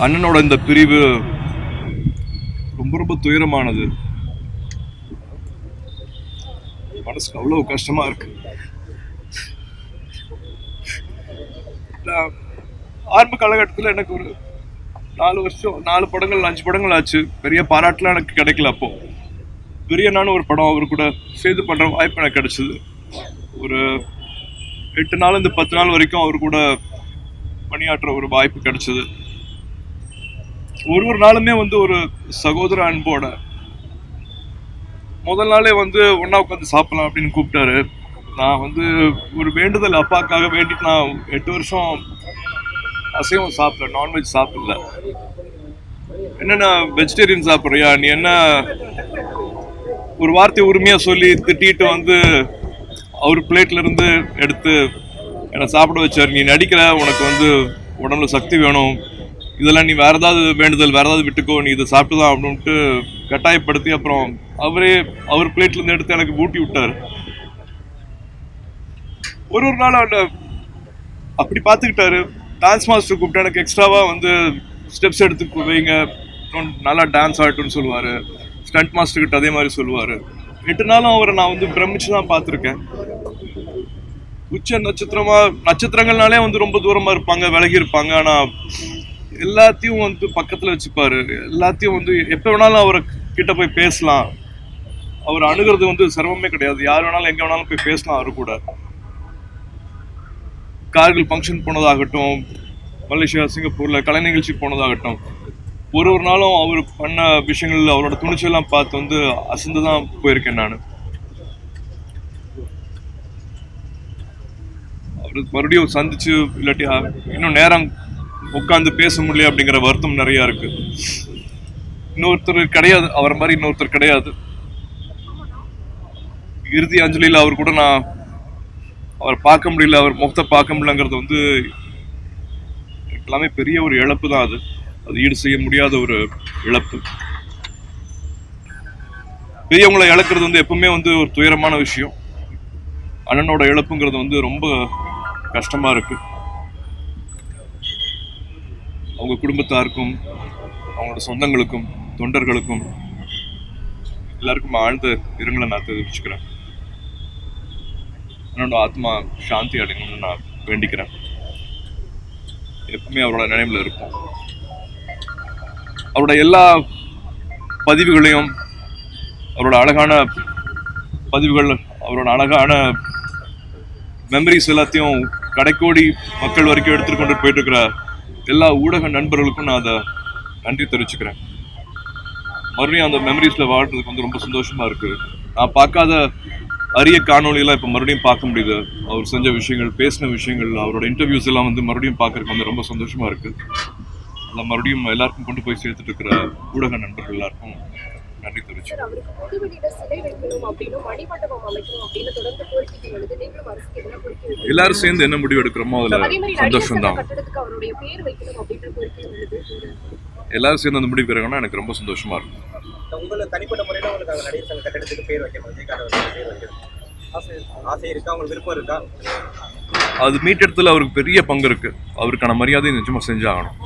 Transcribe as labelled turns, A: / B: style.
A: அண்ணனோட இந்த பிரிவு ரொம்ப ரொம்ப துயரமானது. மனசுக்கு அவ்வளவு கஷ்டமா இருக்கு. ஆரம்ப காலகட்டத்தில் எனக்கு ஒரு 4 வருஷம் 4 படங்கள் 5 படங்கள் ஆச்சு. பெரிய பாராட்டுலாம் எனக்கு கிடைக்கல. அப்போ பெரியண்ணான்னு ஒரு படம் அவர் கூட சேர்ந்து பண்ற வாய்ப்பு எனக்கு கிடைச்சது. ஒரு 8 நாள் இந்த 10 நாள் வரைக்கும் அவர் கூட பணியாற்ற ஒரு வாய்ப்பு கிடைச்சது. ஒரு நாளுமே ஒரு சகோதர அன்போட முதல் நாளே ஒன்னா உட்காந்து சாப்பிடலாம் அப்படின்னு கூப்பிட்டாரு. நான் ஒரு வேண்டுதல் அப்பாக்காக வேண்டிட்டு நான் 8 வருஷம் அசைவம் சாப்பிடல, நான்வெஜ் சாப்பிடல. என்னன்னா வெஜிடேரியன் சாப்பிட்றியா, நீ என்ன ஒரு வார்த்தை உரிமையா சொல்லி திட்டிட்டு அவர் பிளேட்ல இருந்து எடுத்து என்னை சாப்பிட வச்சார். நீ நடிக்கிற, உனக்கு உடம்புல சக்தி வேணும், இதெல்லாம் நீ வேற ஏதாவது வேண்டுதல் வேற ஏதாவது விட்டுக்கோ, நீ இதை சாப்பிட்டுதான் அப்படின்ட்டு கட்டாயப்படுத்தி அப்புறம் அவர் பிளேட்ல இருந்து எடுத்து எனக்கு ஊட்டி விட்டாரு. ஒரு நாள் அப்படி பார்த்துக்கிட்டாரு. டான்ஸ் மாஸ்டர் கூப்பிட்டு எனக்கு எக்ஸ்ட்ராவா ஸ்டெப்ஸ் எடுத்து வைங்க, நல்லா டான்ஸ் ஆகட்டும்னு சொல்லுவாரு. ஸ்டண்ட் மாஸ்டர் கிட்ட அதே மாதிரி சொல்லுவாரு. 8 நாளும் அவரை நான் பிரமிச்சு தான் பார்த்துருக்கேன். உச்ச நட்சத்திரங்கள்னாலே ரொம்ப தூரமா இருப்பாங்க, விலகி இருப்பாங்க. ஆனா எல்லாத்தையும் பக்கத்துல வச்சுப்பாரு. எல்லாத்தையும் எப்ப வேணாலும் அவரை கிட்ட போய் பேசலாம். அவர் அணுகிறது சிரமமே கிடையாது. யார் வேணாலும் எங்க வேணாலும் போய் பேசலாம் அவரு கூட. கார்கில் ஃபங்க்ஷன் போனதாகட்டும், மலேசியா சிங்கப்பூர்ல கலை நிகழ்ச்சி போனதாகட்டும், ஒரு நாளும் அவர் பண்ண விஷயங்கள் அவரோட துணிச்சலாம் பார்த்து அசந்துதான் போயிருக்கேன் நான். அவரு மறுபடியும் சந்திச்சு இல்லாட்டி இன்னும் நேரம் உட்காந்து பேச முடியல அப்படிங்கிற வருத்தம் நிறைய இருக்கு. இன்னொருத்தர் கிடையாது, அவர் மாதிரி இன்னொருத்தர் கிடையாது. இறுதி அஞ்சலியில் அவர் கூட நான் அவர் பார்க்க முடியல, அவர் முகத்தை பார்க்க முடியலங்கிறது எல்லாமே பெரிய ஒரு இழப்பு தான். அது ஈடு செய்ய முடியாத ஒரு இழப்பு. பெரியவங்களை இழக்கிறது எப்பவுமே ஒரு துயரமான விஷயம். அண்ணனோட இழப்புங்கிறது ரொம்ப கஷ்டமா இருக்கு. அவங்க குடும்பத்தாருக்கும் அவங்களோட சொந்தங்களுக்கும் தொண்டர்களுக்கும் எல்லாருக்கும் ஆழ்ந்த இரங்கலை நான் தெரிவிச்சுக்கிறேன். அண்ணனோட ஆத்மா சாந்தி அடையணும்னு நான் வேண்டிக்கிறேன். எப்பவுமே அவரோட நினைவுல இருக்கும். அவரோட எல்லா பதிவுகளையும், அவரோட அழகான பதிவுகள், அவரோட அழகான மெமரிஸ் எல்லாத்தையும் கடைக்கோடி மக்கள் வரைக்கும் எடுத்துட்டு கொண்டு போயிட்டு இருக்கிற எல்லா ஊடக நண்பர்களுக்கும் நான் அதை நன்றி தெரிவிச்சுக்கிறேன். மறுபடியும் அந்த மெமரிஸ்ல வாழ்றதுக்கு ரொம்ப சந்தோஷமா இருக்கு. நான் பார்க்காத அரிய காணொலியெல்லாம் இப்போ மறுபடியும் பார்க்க முடியுது. அவர் செஞ்ச விஷயங்கள், பேசின விஷயங்கள், அவரோட இன்டர்வியூஸ் எல்லாம் மறுபடியும் பார்க்கறதுக்கு ரொம்ப சந்தோஷமா இருக்கு. அதை மறுபடியும் எல்லாருக்கும் கொண்டு போய் சேர்த்துட்டு இருக்கிற ஊடக நண்பர்கள் எல்லாருக்கும் நன்றி தெரிவிச்சு. எல்லாரும் சேர்ந்து என்ன முடிவு எடுக்கிறோமோ அதுல சந்தோஷம் தான். எல்லாரும் சேர்ந்து அந்த முடிவு எடுக்கணும்னா எனக்கு ரொம்ப சந்தோஷமா இருக்கும். அது மீட்டெடுத்துல அவருக்கு பெரிய பங்கு இருக்கு. அவருக்கான மரியாதை நிச்சயமா செஞ்சாகணும்.